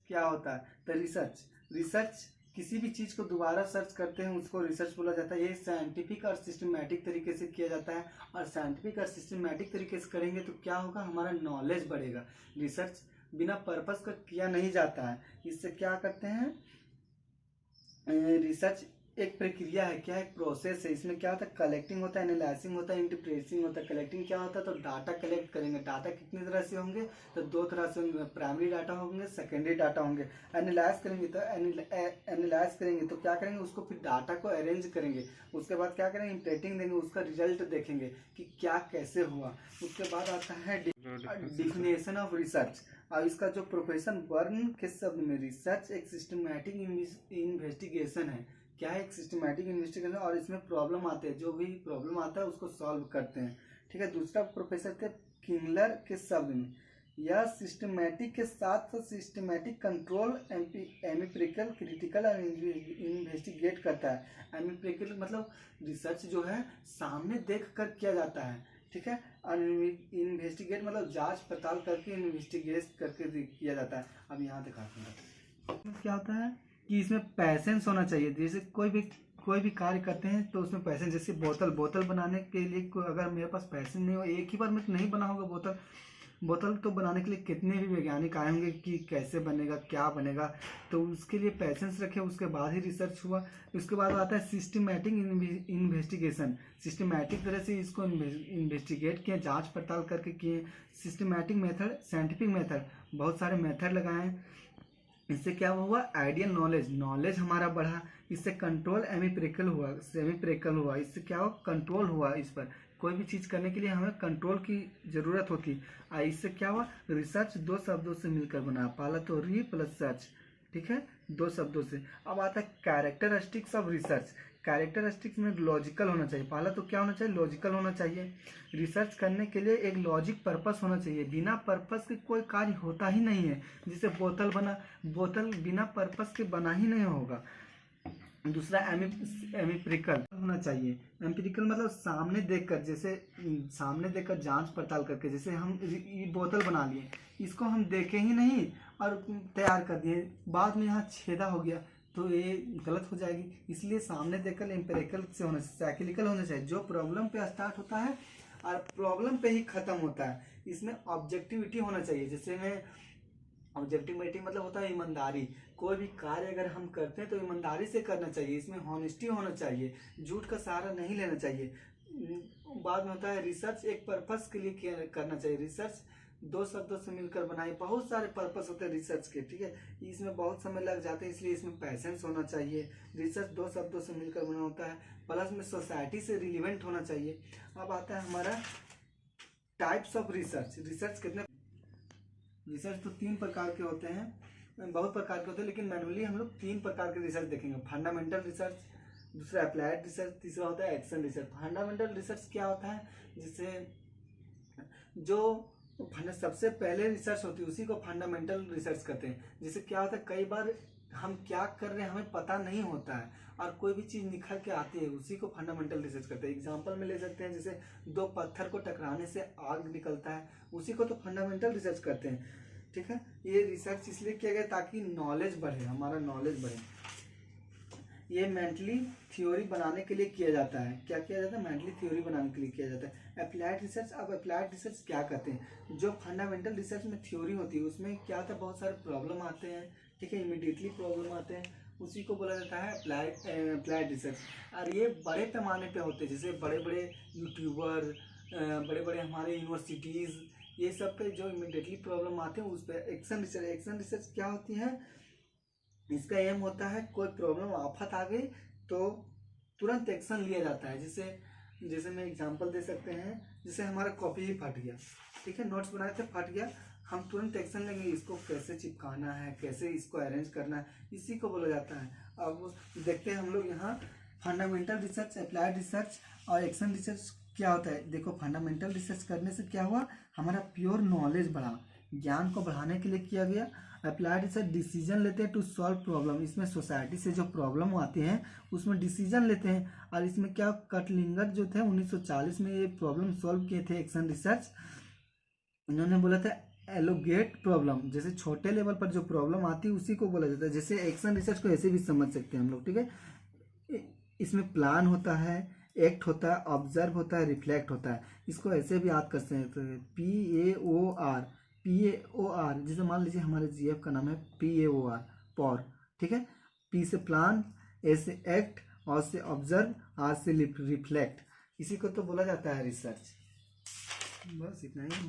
क्या होता है? तो रिसर्च, रिसर्च किसी भी चीज़ को दोबारा सर्च करते हैं उसको रिसर्च बोला जाता है। ये साइंटिफिक और सिस्टमेटिक तरीके से किया जाता है, और साइंटिफिक और सिस्टमेटिक तरीके से करेंगे तो क्या होगा, हमारा नॉलेज बढ़ेगा। रिसर्च बिना पर्पस का किया नहीं जाता है। इससे क्या करते हैं, रिसर्च एक प्रक्रिया है, क्या एक प्रोसेस है। इसमें क्या होता है, कलेक्टिंग होता है, एनालाइजिंग होता है, इंटरप्रेटिंग होता है। कलेक्टिंग क्या होता है, तो डाटा कलेक्ट करेंगे। डाटा कितनी तरह से होंगे, तो दो तरह से होंगे, प्राइमरी डाटा होंगे, सेकेंडरी डाटा होंगे। एनालाइज करेंगे तो एनालाइज करेंगे तो क्या करेंगे, उसको फिर डाटा को अरेंज करेंगे। उसके बाद क्या करेंगे, इंटरप्रेटिंग देंगे, उसका रिजल्ट देखेंगे कि क्या कैसे हुआ। उसके बाद आता है डिफिनेशन ऑफ रिसर्च। और इसका जो प्रोफेशन वर्न के शब्द में, रिसर्च एक सिस्टमैटिक इन्वेस्टिगेशन है। क्या है, एक सिस्टमैटिक इन्वेस्टिगेशन, और इसमें प्रॉब्लम आते हैं, जो भी प्रॉब्लम आता है उसको सॉल्व करते हैं। ठीक है। दूसरा प्रोफेसर थे किंगलर के शब्द में, यह सिस्टमैटिक के साथ सिस्टमैटिक कंट्रोल, एम्पिरिकल, क्रिटिकल और इन्वेस्टिगेट करता है। एम्पिरिकल मतलब रिसर्च जो है सामने देख कर किया जाता है। ठीक है। और इन्वेस्टिगेट मतलब जांच पड़ताल करके, इन्वेस्टिगेट करके किया जाता है। अब यहाँ दिखाते हैं क्या होता है कि इसमें पैसेंस होना चाहिए। जैसे कोई भी कार्य करते हैं तो उसमें पैसेंस, जैसे बोतल बनाने के लिए अगर मेरे पास पैसेंस नहीं हो, एक ही बार में तो नहीं बना होगा बोतल तो बनाने के लिए कितने भी वैज्ञानिक आए होंगे कि कैसे बनेगा, क्या बनेगा, तो उसके लिए पैसेंस रखे, उसके बाद ही रिसर्च हुआ। उसके बाद आता है सिस्टमैटिक इन्वेस्टिगेशन। सिस्टमैटिक तरह से इसको इन्वेस्टिगेट किए, जांच पड़ताल करके किए। सिस्टमैटिक मेथड, साइंटिफिक मेथड, बहुत सारे मेथड लगाए। इससे क्या हुआ, आइडियल नॉलेज हमारा बढ़ा। इससे कंट्रोल एम्पिरिकल हुआ, सेमीपिरिकल हुआ। इससे क्या हुआ, कंट्रोल हुआ। इस पर कोई भी चीज़ करने के लिए हमें कंट्रोल की ज़रूरत होती है। इससे क्या हुआ, रिसर्च दो शब्दों से मिलकर बना, पहला तो री प्लस सर्च। ठीक है, दो शब्दों से। अब आता है कैरेक्टरिस्टिक्स ऑफ रिसर्च। कैरेक्टरिस्टिक्स में लॉजिकल होना चाहिए। पहला तो क्या होना चाहिए, लॉजिकल होना चाहिए। रिसर्च करने के लिए एक लॉजिक पर्पस होना चाहिए। बिना पर्पस के कोई कार्य होता ही नहीं है। जैसे बोतल बिना पर्पस के बना ही नहीं होगा। दूसरा एम्पिरिकल होना चाहिए। एम्पिरिकल मतलब सामने देखकर, जैसे सामने देखकर जांच पड़ताल करके। जैसे हम ये बोतल बना लिए, इसको हम देखे ही नहीं और तैयार कर दिए, बाद में यहाँ छेदा हो गया तो ये गलत हो जाएगी। इसलिए सामने देखकर एम्पिरिकल से होना चाहिए, साइक्लिकल होना चाहिए। जो प्रॉब्लम पे स्टार्ट होता है और प्रॉब्लम पे ही खत्म होता है। इसमें ऑब्जेक्टिविटी होना चाहिए। जैसे में ऑब्जेक्टिविटी मतलब होता है ईमानदारी। कोई भी कार्य अगर हम करते हैं तो ईमानदारी से करना चाहिए। इसमें हॉनेस्टी होना चाहिए, झूठ का सहारा नहीं लेना चाहिए। बाद में होता है रिसर्च एक पर्पस के लिए करना चाहिए। रिसर्च दो शब्दों से मिलकर बनाई, बहुत सारे पर्पस होते हैं रिसर्च के। ठीक है, इसमें बहुत समय लग जाते हैं, इसलिए इसमें पैसेंस होना चाहिए। रिसर्च दो शब्दों से मिलकर बना होता है, प्लस में सोसाइटी से रिलेवेंट होना चाहिए। अब आता है हमारा टाइप्स ऑफ रिसर्च। रिसर्च कितने, रिसर्च तो तीन प्रकार के होते हैं, बहुत प्रकार के होते हैं, लेकिन मैनुअली हम लोग तीन प्रकार के रिसर्च देखेंगे। फंडामेंटल रिसर्च, दूसरा अप्लाइड रिसर्च, तीसरा होता है एक्शन रिसर्च। फंडामेंटल रिसर्च क्या होता है, जिससे जो सबसे पहले रिसर्च होती है उसी को फंडामेंटल रिसर्च कहते हैं। जिससे क्या होता है, कई बार हम क्या कर रहे हैं हमें पता नहीं होता है और कोई भी चीज़ निखर के आती है, उसी को फंडामेंटल रिसर्च करते हैं। एग्जांपल में ले सकते हैं, जैसे दो पत्थर को टकराने से आग निकलता है, उसी को तो फंडामेंटल रिसर्च करते हैं। ठीक है, ये रिसर्च इसलिए किया गया ताकि नॉलेज बढ़े, हमारा नॉलेज बढ़े। ये मेंटली थ्योरी बनाने के लिए किया जाता है। क्या किया जाता है, मेंटली थ्योरी बनाने के लिए किया जाता है। अप्लाइड रिसर्च, अब अप्लाइड रिसर्च क्या कहते हैं, जो फंडामेंटल रिसर्च में थ्योरी होती है उसमें क्या होता है, बहुत सारे प्रॉब्लम आते हैं। ठीक है, इमीडिएटली प्रॉब्लम आते हैं, उसी को बोला जाता है अप्लाइड रिसर्च। और ये बड़े पैमाने पे होते हैं, जैसे बड़े बड़े यूट्यूबर, बड़े बड़े हमारे यूनिवर्सिटीज़, ये सब पे जो इमीडिएटली प्रॉब्लम आते हैं उस पर एक्शन रिसर्च। एक्शन रिसर्च क्या होती है, इसका एम होता है कोई प्रॉब्लम आफत आ गई तो तुरंत एक्शन लिया जाता है। जैसे मैं एग्जांपल दे सकते हैं, जैसे हमारा कॉपी ही फट गया, ठीक है, नोट्स बनाए थे फट गया, हम तुरंत एक्शन लेंगे, इसको कैसे चिपकाना है, कैसे इसको अरेंज करना है, इसी को बोला जाता है। अब देखते हैं हम लोग यहाँ फंडामेंटल रिसर्च, अप्लाइड रिसर्च और एक्शन रिसर्च क्या होता है। देखो, फंडामेंटल रिसर्च करने से क्या हुआ, हमारा प्योर नॉलेज बढ़ा, ज्ञान को बढ़ाने के लिए किया गया। अप्लाइड रिसर्च डिसीजन लेते हैं टू सॉल्व प्रॉब्लम, इसमें सोसाइटी से जो प्रॉब्लम आती हैं उसमें डिसीजन लेते हैं। और इसमें क्या, कटलिंगर जो थे 1940 में ये प्रॉब्लम सॉल्व किए थे। एक्शन रिसर्च इन्होंने बोला था एलोगेट प्रॉब्लम, जैसे छोटे लेवल पर जो प्रॉब्लम आती है उसी को बोला जाता है। जैसे एक्शन रिसर्च को ऐसे भी समझ सकते हैं हम लोग, ठीक है। इसमें प्लान होता है, एक्ट होता है, ऑब्जर्व होता है, रिफ्लेक्ट होता है। इसको ऐसे भी याद कर सकते हैं, PAOR, PAOR। जैसे मान लीजिए हमारे GF का नाम है PAOR, पॉर, ठीक है। P से प्लान, A से एक्ट, और से ऑब्जर्व, R से रिफ्लेक्ट। इसी को तो बोला जाता है रिसर्च। बस इतना ही।